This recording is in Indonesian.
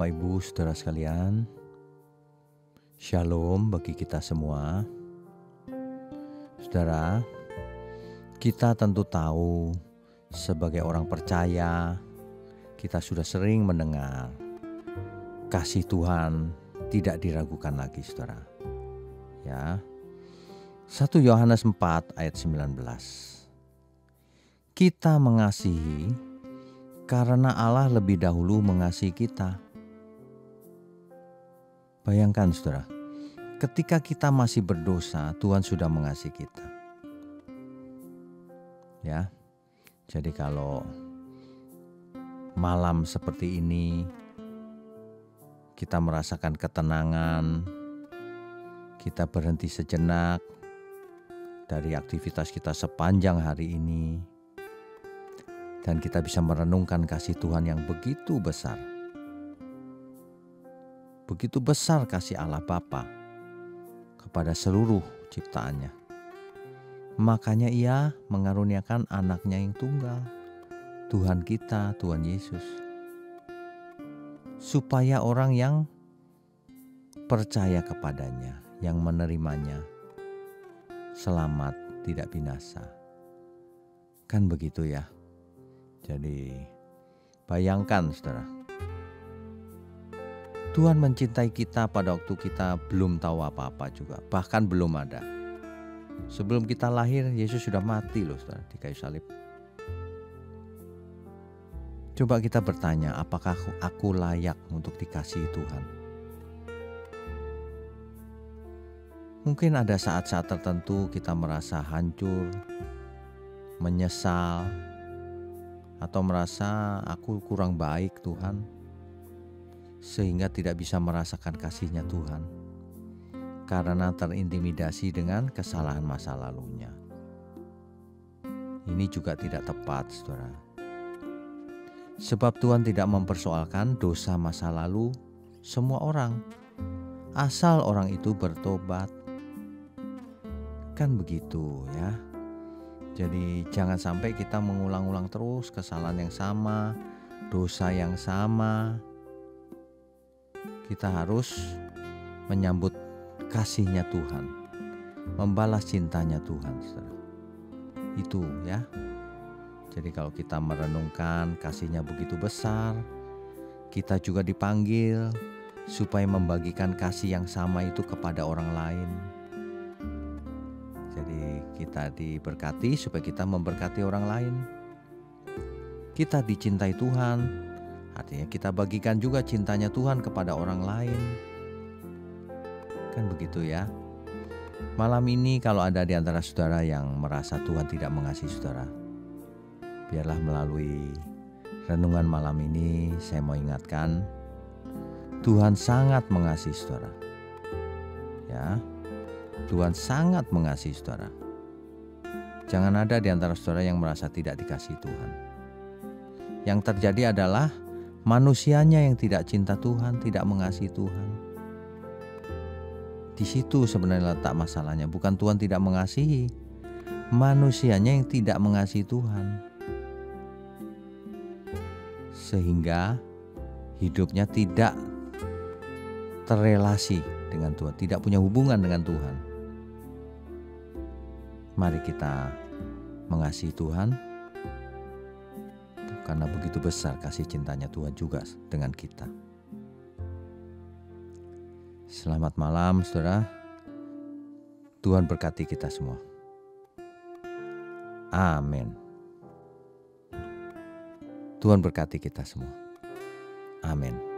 Bapak Ibu Saudara sekalian, Shalom bagi kita semua. Saudara, kita tentu tahu sebagai orang percaya, kita sudah sering mendengar kasih Tuhan tidak diragukan lagi, Saudara. Ya. 1 Yohanes 4 ayat 19. Kita mengasihi karena Allah lebih dahulu mengasihi kita. Bayangkan Saudara, ketika kita masih berdosa, Tuhan sudah mengasihi kita. Ya. Jadi kalau malam seperti ini kita merasakan ketenangan, kita berhenti sejenak dari aktivitas kita sepanjang hari ini, dan kita bisa merenungkan kasih Tuhan yang begitu besar. Begitu besar kasih Allah Bapa kepada seluruh ciptaannya. Makanya Ia mengaruniakan anaknya yang tunggal, Tuhan kita, Tuhan Yesus. Supaya orang yang percaya kepadanya, yang menerimanya, selamat, tidak binasa. Kan begitu ya. Jadi bayangkan Saudara, Tuhan mencintai kita pada waktu kita belum tahu apa-apa juga, bahkan belum ada. Sebelum kita lahir, Yesus sudah mati loh Saudara, di kayu salib. Coba kita bertanya, apakah aku layak untuk dikasihi Tuhan? Mungkin ada saat-saat tertentu kita merasa hancur, menyesal, atau merasa aku kurang baik Tuhan, sehingga tidak bisa merasakan kasih-Nya Tuhan karena terintimidasi dengan kesalahan masa lalunya. Ini juga tidak tepat Saudara. Sebab Tuhan tidak mempersoalkan dosa masa lalu semua orang, asal orang itu bertobat. Kan begitu ya. Jadi jangan sampai kita mengulang-ulang terus kesalahan yang sama, dosa yang sama. Kita harus menyambut kasih-Nya Tuhan, membalas cintanya Tuhan, Saudara. Itu ya. Jadi kalau kita merenungkan kasih-Nya begitu besar, kita juga dipanggil supaya membagikan kasih yang sama itu kepada orang lain. Jadi kita diberkati supaya kita memberkati orang lain. Kita dicintai Tuhan, artinya kita bagikan juga cintanya Tuhan kepada orang lain. Kan begitu ya. Malam ini kalau ada di antara saudara yang merasa Tuhan tidak mengasihi saudara, biarlah melalui renungan malam ini saya mau ingatkan, Tuhan sangat mengasihi saudara. Ya. Tuhan sangat mengasihi saudara. Jangan ada di antara saudara yang merasa tidak dikasihi Tuhan. Yang terjadi adalah manusianya yang tidak cinta Tuhan, tidak mengasihi Tuhan. Di situ sebenarnya letak masalahnya. Bukan Tuhan tidak mengasihi, manusianya yang tidak mengasihi Tuhan. Sehingga hidupnya tidak terrelasi dengan Tuhan, tidak punya hubungan dengan Tuhan. Mari kita mengasihi Tuhan, karena begitu besar kasih cintanya Tuhan juga dengan kita. Selamat malam saudara, Tuhan berkati kita semua. Amin. Tuhan berkati kita semua. Amin.